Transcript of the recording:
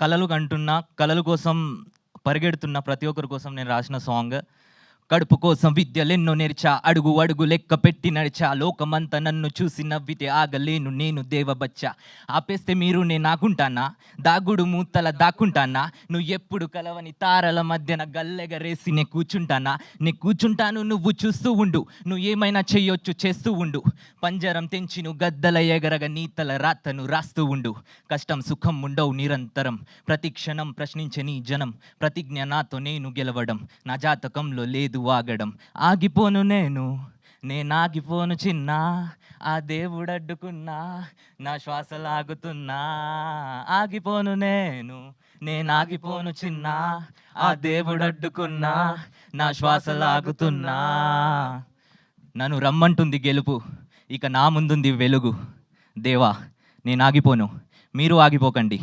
కలలు కంటున్నా, కలల కోసం పరిగెడుతున్న ప్రతి ఒక్కరి కోసం నేను రాసిన సాంగ్. కడుపు కోసం విద్యలెన్నో నేర్చా, అడుగు అడుగు లెక్క పెట్టి నడిచా, లోకమంతా నన్ను చూసి నవ్వితే ఆగలేను నేను దేవబచ్చా. ఆపేస్తే మీరు నేనాకుంటానా, దాగుడు మూతల దాక్కుంటానా, నువ్వు ఎప్పుడు కలవని తారల మధ్యన గల్లెగరేసి నే కూర్చుంటాను నువ్వు చూస్తూ ఉండు, నువ్వు ఏమైనా చెయ్యొచ్చు చేస్తూ ఉండు, పంజరం తెంచి నువ్వు గద్దల ఎగరగ నీతల రాతను రాస్తూ ఉండు. కష్టం సుఖం ఉండవు నిరంతరం, ప్రతి క్షణం ప్రశ్నించే నీ జనం, ప్రతిజ్ఞ నాతో నేను గెలవడం, నా జాతకంలో లేదు ఆగడం. ఆగిపోను నేనాగిపోను చిన్నా, ఆ దేవుడడ్డుకున్నా నా శ్వాస లాగుతున్నా. ఆగిపోను నేనాగిపోను చిన్నా, ఆ దేవుడడ్డుకున్నా నా శ్వాస లాగుతున్నా. నన్ను రమ్మంటుంది గెలుపు, ఇక నా ముందుంది వెలుగు. దేవా నేనాగిపోను, మీరు ఆగిపోకండి.